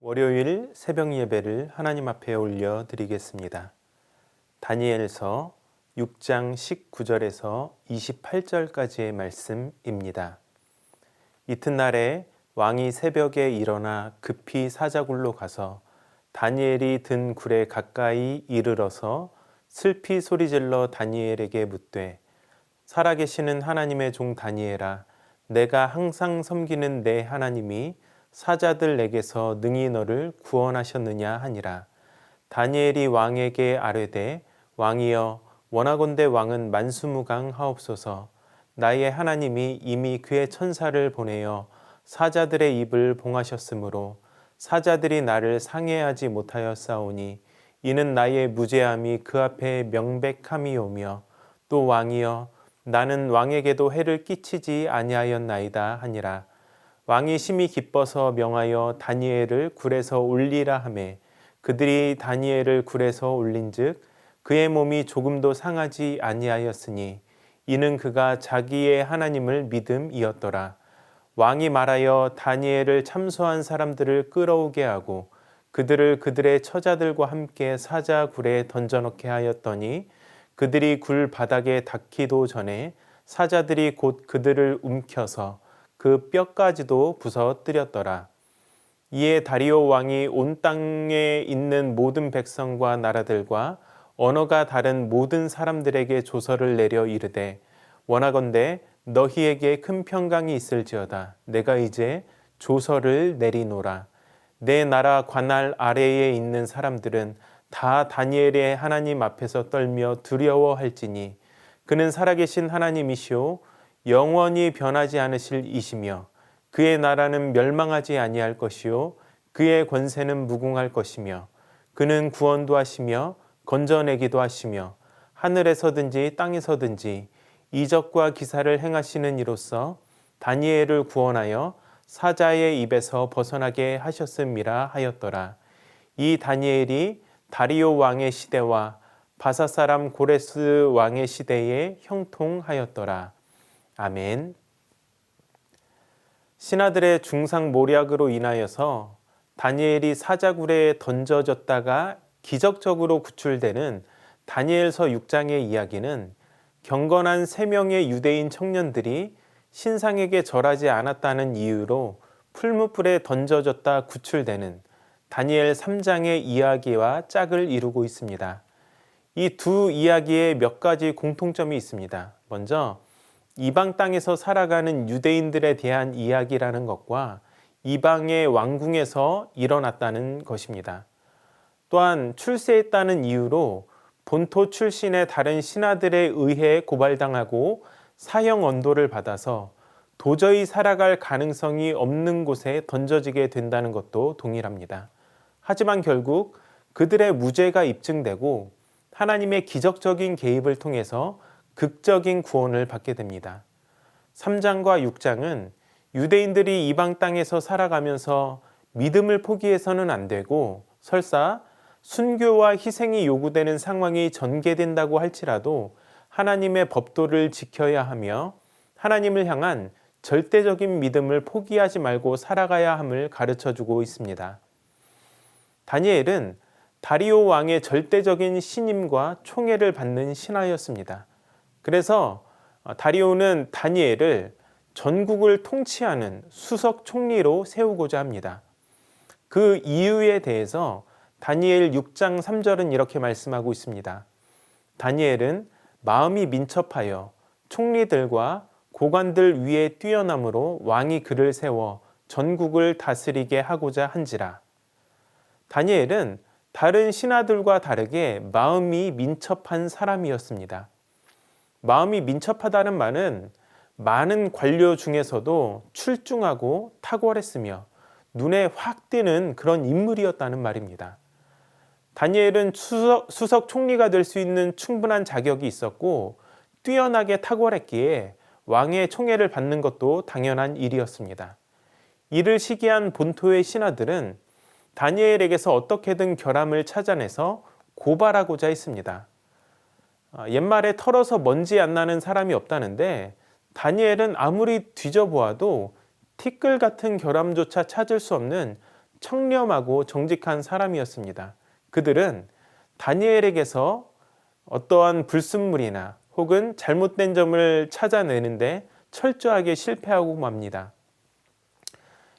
월요일 새벽 예배를 하나님 앞에 올려 드리겠습니다. 다니엘서 6장 19절에서 28절까지의 말씀입니다. 이튿날에 왕이 새벽에 일어나 급히 사자굴로 가서 다니엘이 든 굴에 가까이 이르러서 슬피 소리질러 다니엘에게 묻되, 살아계시는 하나님의 종 다니엘아, 내가 항상 섬기는 내 하나님이 사자들 에게서 능히 너를 구원하셨느냐 하니라. 다니엘이 왕에게 아뢰되, 왕이여, 원하건대 왕은 만수무강하옵소서. 나의 하나님이 이미 그의 천사를 보내어 사자들의 입을 봉하셨으므로 사자들이 나를 상해하지 못하였사오니 이는 나의 무죄함이 그 앞에 명백함이오며, 또 왕이여, 나는 왕에게도 해를 끼치지 아니하였나이다 하니라. 왕이 심히 기뻐서 명하여 다니엘을 굴에서 올리라 하매 그들이 다니엘을 굴에서 올린즉 그의 몸이 조금도 상하지 아니하였으니 이는 그가 자기의 하나님을 믿음이었더라. 왕이 말하여 다니엘을 참소한 사람들을 끌어오게 하고 그들을 그들의 처자들과 함께 사자굴에 던져넣게 하였더니 그들이 굴 바닥에 닿기도 전에 사자들이 곧 그들을 움켜서 그 뼈까지도 부서뜨렸더라. 이에 다리오 왕이 온 땅에 있는 모든 백성과 나라들과 언어가 다른 모든 사람들에게 조서를 내려 이르되, 원하건대 너희에게 큰 평강이 있을지어다. 내가 이제 조서를 내리노라. 내 나라 관할 아래에 있는 사람들은 다 다니엘의 하나님 앞에서 떨며 두려워할지니 그는 살아계신 하나님이시오 영원히 변하지 않으실 이시며 그의 나라는 멸망하지 아니할 것이요 그의 권세는 무궁할 것이며 그는 구원도 하시며 건져내기도 하시며 하늘에서든지 땅에서든지 이적과 기사를 행하시는 이로써 다니엘을 구원하여 사자의 입에서 벗어나게 하셨음이라 하였더라. 이 다니엘이 다리오 왕의 시대와 바사 사람 고레스 왕의 시대에 형통하였더라. 아멘. 신하들의 중상모략으로 인하여서 다니엘이 사자굴에 던져졌다가 기적적으로 구출되는 다니엘서 6장의 이야기는 경건한 3명의 유대인 청년들이 신상에게 절하지 않았다는 이유로 풀무불에 던져졌다 구출되는 다니엘 3장의 이야기와 짝을 이루고 있습니다. 이 두 이야기에 몇 가지 공통점이 있습니다. 먼저 이방 땅에서 살아가는 유대인들에 대한 이야기라는 것과 이방의 왕궁에서 일어났다는 것입니다. 또한 출세했다는 이유로 본토 출신의 다른 신하들에 의해 고발당하고 사형 언도를 받아서 도저히 살아갈 가능성이 없는 곳에 던져지게 된다는 것도 동일합니다. 하지만 결국 그들의 무죄가 입증되고 하나님의 기적적인 개입을 통해서 극적인 구원을 받게 됩니다. 3장과 6장은 유대인들이 이방 땅에서 살아가면서 믿음을 포기해서는 안 되고 설사 순교와 희생이 요구되는 상황이 전개된다고 할지라도 하나님의 법도를 지켜야 하며 하나님을 향한 절대적인 믿음을 포기하지 말고 살아가야 함을 가르쳐주고 있습니다. 다니엘은 다리오 왕의 절대적인 신임과 총애를 받는 신하였습니다. 그래서 다리오는 다니엘을 전국을 통치하는 수석 총리로 세우고자 합니다. 그 이유에 대해서 다니엘 6장 3절은 이렇게 말씀하고 있습니다. 다니엘은 마음이 민첩하여 총리들과 고관들 위에 뛰어남으로 왕이 그를 세워 전국을 다스리게 하고자 한지라. 다니엘은 다른 신하들과 다르게 마음이 민첩한 사람이었습니다. 마음이 민첩하다는 말은 많은 관료 중에서도 출중하고 탁월했으며 눈에 확 띄는 그런 인물이었다는 말입니다. 다니엘은 수석 총리가 될 수 있는 충분한 자격이 있었고 뛰어나게 탁월했기에 왕의 총애를 받는 것도 당연한 일이었습니다. 이를 시기한 본토의 신하들은 다니엘에게서 어떻게든 결함을 찾아내서 고발하고자 했습니다. 옛말에 털어서 먼지 안 나는 사람이 없다는데 다니엘은 아무리 뒤져보아도 티끌 같은 결함조차 찾을 수 없는 청렴하고 정직한 사람이었습니다. 그들은 다니엘에게서 어떠한 불순물이나 혹은 잘못된 점을 찾아내는데 철저하게 실패하고 맙니다.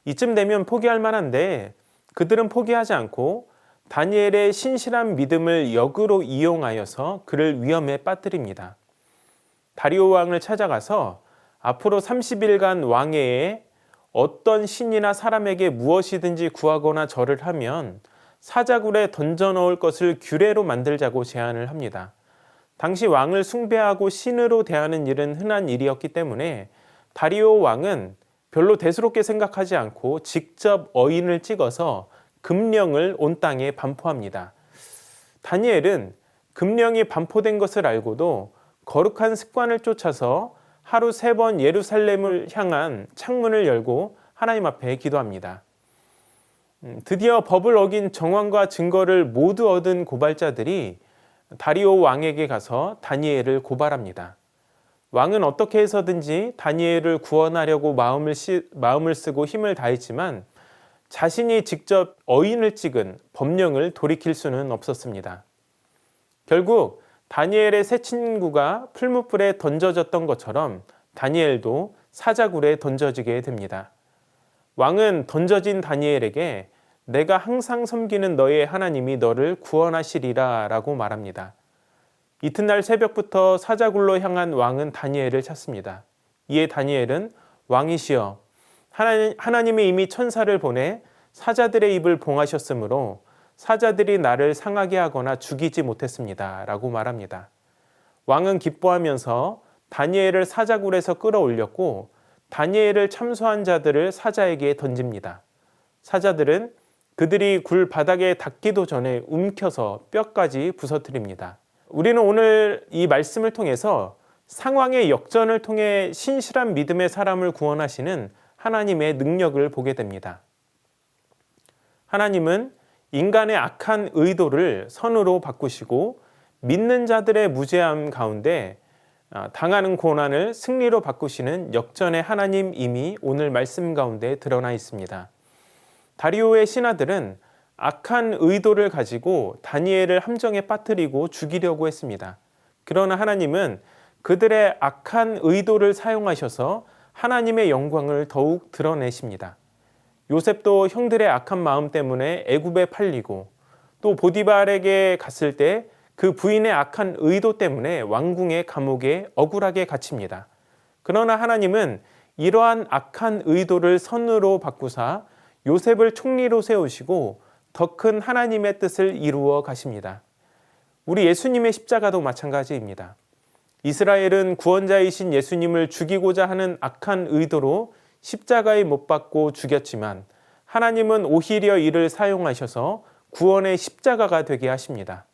이쯤 되면 포기할 만한데 그들은 포기하지 않고 다니엘의 신실한 믿음을 역으로 이용하여서 그를 위험에 빠뜨립니다. 다리오 왕을 찾아가서 앞으로 30일간 왕회에 어떤 신이나 사람에게 무엇이든지 구하거나 절을 하면 사자굴에 던져 넣을 것을 규례로 만들자고 제안을 합니다. 당시 왕을 숭배하고 신으로 대하는 일은 흔한 일이었기 때문에 다리오 왕은 별로 대수롭게 생각하지 않고 직접 어인을 찍어서 금령을 온 땅에 반포합니다. 다니엘은 금령이 반포된 것을 알고도 거룩한 습관을 쫓아서 하루 3번 예루살렘을 향한 창문을 열고 하나님 앞에 기도합니다. 드디어 법을 어긴 정황과 증거를 모두 얻은 고발자들이 다리오 왕에게 가서 다니엘을 고발합니다. 왕은 어떻게 해서든지 다니엘을 구원하려고 마음을 쓰고 힘을 다했지만 자신이 직접 어인을 찍은 법령을 돌이킬 수는 없었습니다. 결국 다니엘의 세 친구가 풀무불에 던져졌던 것처럼 다니엘도 사자굴에 던져지게 됩니다. 왕은 던져진 다니엘에게 내가 항상 섬기는 너의 하나님이 너를 구원하시리라 라고 말합니다. 이튿날 새벽부터 사자굴로 향한 왕은 다니엘을 찾습니다. 이에 다니엘은 왕이시여 하나님이 이미 천사를 보내 사자들의 입을 봉하셨으므로 사자들이 나를 상하게 하거나 죽이지 못했습니다 라고 말합니다. 왕은 기뻐하면서 다니엘을 사자굴에서 끌어올렸고 다니엘을 참소한 자들을 사자에게 던집니다. 사자들은 그들이 굴 바닥에 닿기도 전에 움켜서 뼈까지 부서뜨립니다. 우리는 오늘 이 말씀을 통해서 상황의 역전을 통해 신실한 믿음의 사람을 구원하시는 하나님의 능력을 보게 됩니다. 하나님은 인간의 악한 의도를 선으로 바꾸시고 믿는 자들의 무죄함 가운데 당하는 고난을 승리로 바꾸시는 역전의 하나님임이 오늘 말씀 가운데 드러나 있습니다. 다리오의 신하들은 악한 의도를 가지고 다니엘을 함정에 빠뜨리고 죽이려고 했습니다. 그러나 하나님은 그들의 악한 의도를 사용하셔서 하나님의 영광을 더욱 드러내십니다. 요셉도 형들의 악한 마음 때문에 애굽에 팔리고 또 보디발에게 갔을 때 그 부인의 악한 의도 때문에 왕궁의 감옥에 억울하게 갇힙니다. 그러나 하나님은 이러한 악한 의도를 선으로 바꾸사 요셉을 총리로 세우시고 더 큰 하나님의 뜻을 이루어 가십니다. 우리 예수님의 십자가도 마찬가지입니다. 이스라엘은 구원자이신 예수님을 죽이고자 하는 악한 의도로 십자가에 못 박고 죽였지만 하나님은 오히려 이를 사용하셔서 구원의 십자가가 되게 하십니다.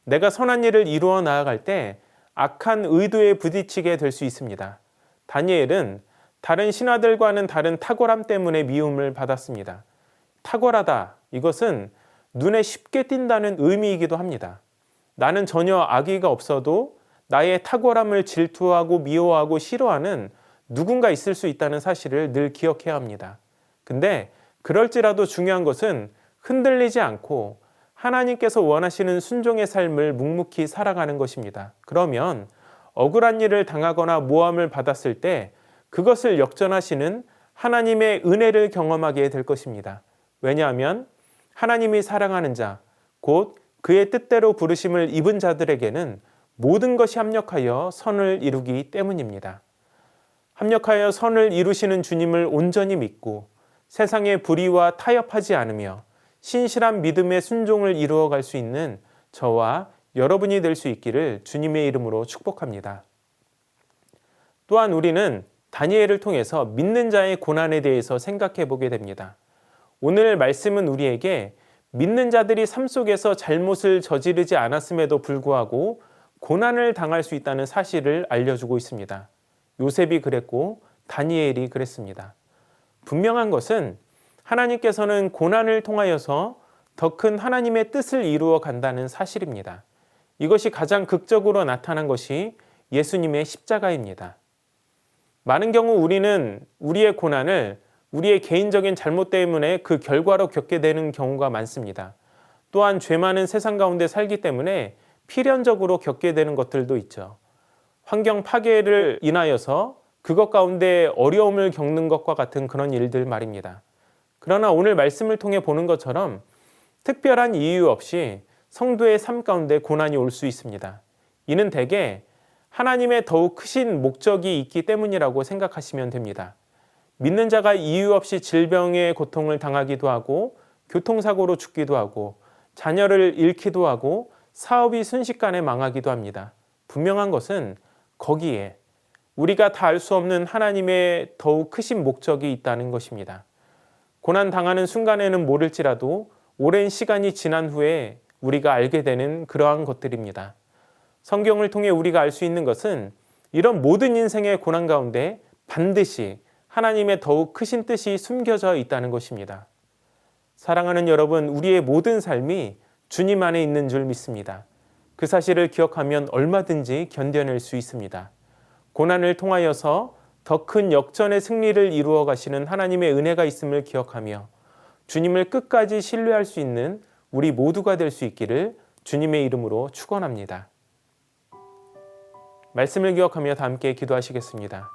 내가 선한 일을 이루어 나아갈 때 악한 의도에 부딪히게 될 수 있습니다. 다니엘은 다른 신하들과는 다른 탁월함 때문에 미움을 받았습니다. 탁월하다, 이것은 눈에 쉽게 띈다는 의미이기도 합니다. 나는 전혀 악의가 없어도 나의 탁월함을 질투하고 미워하고 싫어하는 누군가 있을 수 있다는 사실을 늘 기억해야 합니다. 근데 그럴지라도 중요한 것은 흔들리지 않고 하나님께서 원하시는 순종의 삶을 묵묵히 살아가는 것입니다. 그러면 억울한 일을 당하거나 모함을 받았을 때 그것을 역전하시는 하나님의 은혜를 경험하게 될 것입니다. 왜냐하면 하나님이 사랑하는 자, 곧 그의 뜻대로 부르심을 입은 자들에게는 모든 것이 합력하여 선을 이루기 때문입니다. 합력하여 선을 이루시는 주님을 온전히 믿고 세상의 불의와 타협하지 않으며 신실한 믿음의 순종을 이루어갈 수 있는 저와 여러분이 될 수 있기를 주님의 이름으로 축복합니다. 또한 우리는 다니엘을 통해서 믿는 자의 고난에 대해서 생각해 보게 됩니다. 오늘 말씀은 우리에게 믿는 자들이 삶 속에서 잘못을 저지르지 않았음에도 불구하고 고난을 당할 수 있다는 사실을 알려주고 있습니다. 요셉이 그랬고 다니엘이 그랬습니다. 분명한 것은 하나님께서는 고난을 통하여서 더 큰 하나님의 뜻을 이루어 간다는 사실입니다. 이것이 가장 극적으로 나타난 것이 예수님의 십자가입니다. 많은 경우 우리는 우리의 고난을 우리의 개인적인 잘못 때문에 그 결과로 겪게 되는 경우가 많습니다. 또한 죄 많은 세상 가운데 살기 때문에 필연적으로 겪게 되는 것들도 있죠. 환경 파괴를 인하여서 그것 가운데 어려움을 겪는 것과 같은 그런 일들 말입니다. 그러나 오늘 말씀을 통해 보는 것처럼 특별한 이유 없이 성도의 삶 가운데 고난이 올 수 있습니다. 이는 대개 하나님의 더욱 크신 목적이 있기 때문이라고 생각하시면 됩니다. 믿는 자가 이유 없이 질병의 고통을 당하기도 하고 교통사고로 죽기도 하고 자녀를 잃기도 하고 사업이 순식간에 망하기도 합니다. 분명한 것은 거기에 우리가 다 알 수 없는 하나님의 더욱 크신 목적이 있다는 것입니다. 고난 당하는 순간에는 모를지라도 오랜 시간이 지난 후에 우리가 알게 되는 그러한 것들입니다. 성경을 통해 우리가 알 수 있는 것은 이런 모든 인생의 고난 가운데 반드시 하나님의 더욱 크신 뜻이 숨겨져 있다는 것입니다. 사랑하는 여러분, 우리의 모든 삶이 주님 안에 있는 줄 믿습니다. 그 사실을 기억하면 얼마든지 견뎌낼 수 있습니다. 고난을 통하여서 더 큰 역전의 승리를 이루어 가시는 하나님의 은혜가 있음을 기억하며 주님을 끝까지 신뢰할 수 있는 우리 모두가 될 수 있기를 주님의 이름으로 축원합니다. 말씀을 기억하며 다 함께 기도하시겠습니다.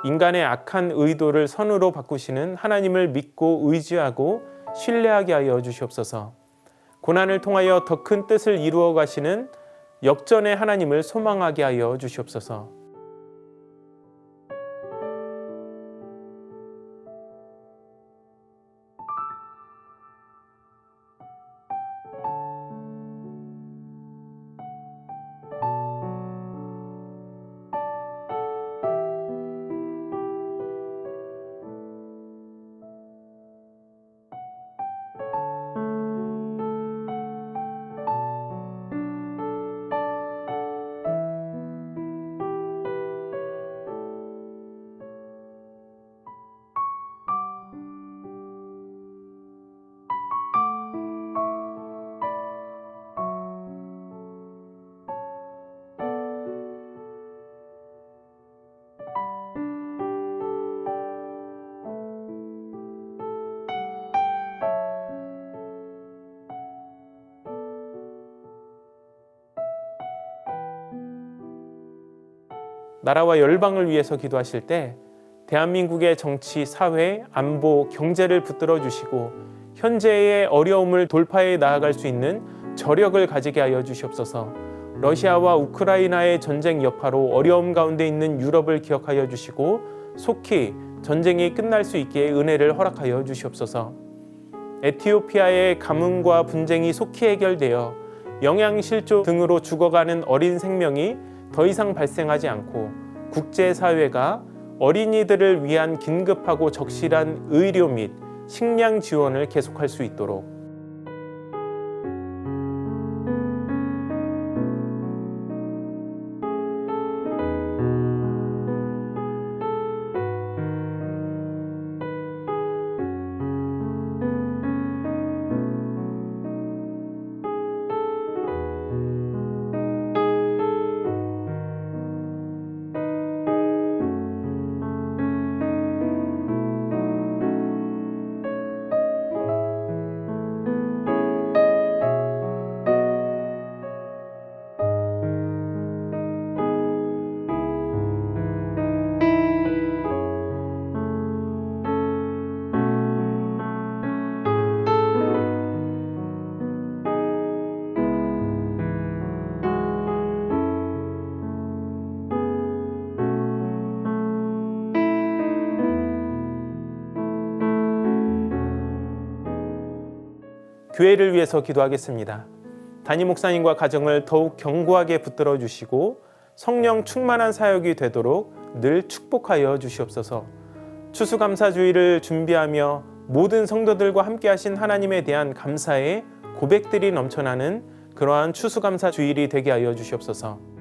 인간의 악한 의도를 선으로 바꾸시는 하나님을 믿고 의지하고 신뢰하게 하여 주시옵소서. 고난을 통하여 더 큰 뜻을 이루어 가시는 역전의 하나님을 소망하게 하여 주시옵소서. 나라와 열방을 위해서 기도하실 때 대한민국의 정치, 사회, 안보, 경제를 붙들어 주시고 현재의 어려움을 돌파해 나아갈 수 있는 저력을 가지게 하여 주시옵소서. 러시아와 우크라이나의 전쟁 여파로 어려움 가운데 있는 유럽을 기억하여 주시고 속히 전쟁이 끝날 수 있게 은혜를 허락하여 주시옵소서. 에티오피아의 가뭄과 분쟁이 속히 해결되어 영양실조 등으로 죽어가는 어린 생명이 더 이상 발생하지 않고 국제사회가 어린이들을 위한 긴급하고 적실한 의료 및 식량 지원을 계속할 수 있도록 교회를 위해서 기도하겠습니다. 담임 목사님과 가정을 더욱 견고하게 붙들어 주시고 성령 충만한 사역이 되도록 늘 축복하여 주시옵소서. 추수감사주의를 준비하며 모든 성도들과 함께 하신 하나님에 대한 감사의 고백들이 넘쳐나는 그러한 추수감사주일이 되게 하여 주시옵소서.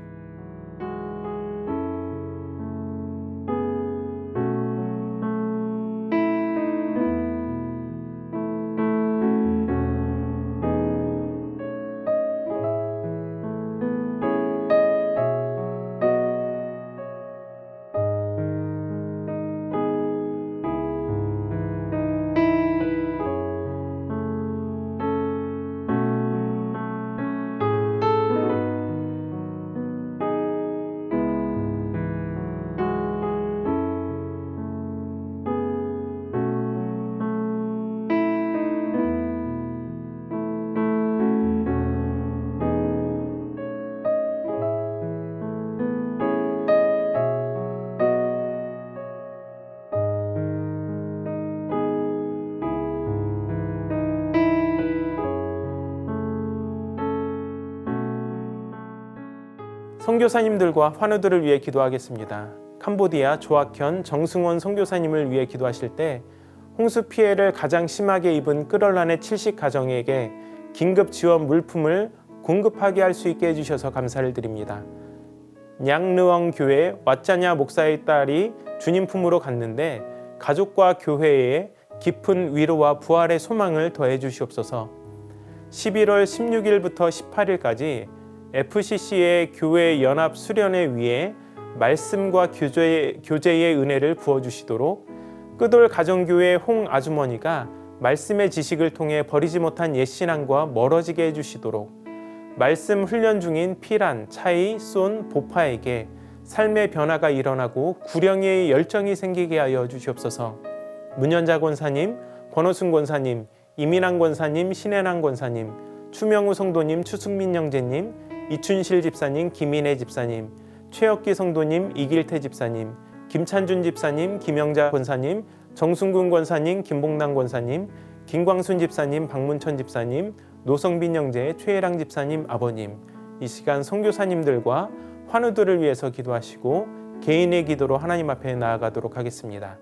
선교사님들과 환우들을 위해 기도하겠습니다. 캄보디아 조학현 정승원 선교사님을 위해 기도하실 때 홍수 피해를 가장 심하게 입은 끄럴란의 70가정에게 긴급 지원 물품을 공급하게 할 수 있게 해주셔서 감사를 드립니다. 냥르엉 교회 왓짜냐 목사의 딸이 주님 품으로 갔는데 가족과 교회에 깊은 위로와 부활의 소망을 더해 주시옵소서. 11월 16일부터 18일까지 FCC의 교회 연합 수련회 위에 말씀과 교제의 은혜를 부어주시도록 끄돌 가정교회 홍 아주머니가 말씀의 지식을 통해 버리지 못한 옛신앙과 멀어지게 해주시도록 말씀 훈련 중인 피란, 차이, 쏜, 보파에게 삶의 변화가 일어나고 구령의 열정이 생기게 하여 주시옵소서. 문현자 권사님, 권호순 권사님, 이민환 권사님, 신혜남 권사님, 추명우 성도님, 추승민 형제님, 이춘실 집사님, 김인혜 집사님, 최혁기 성도님, 이길태 집사님, 김찬준 집사님, 김영자 권사님, 정순근 권사님, 김봉남 권사님, 김광순 집사님, 박문천 집사님, 노성빈 형제, 최혜랑 집사님, 아버님, 이 시간 선교사님들과 환우들을 위해서 기도하시고 개인의 기도로 하나님 앞에 나아가도록 하겠습니다.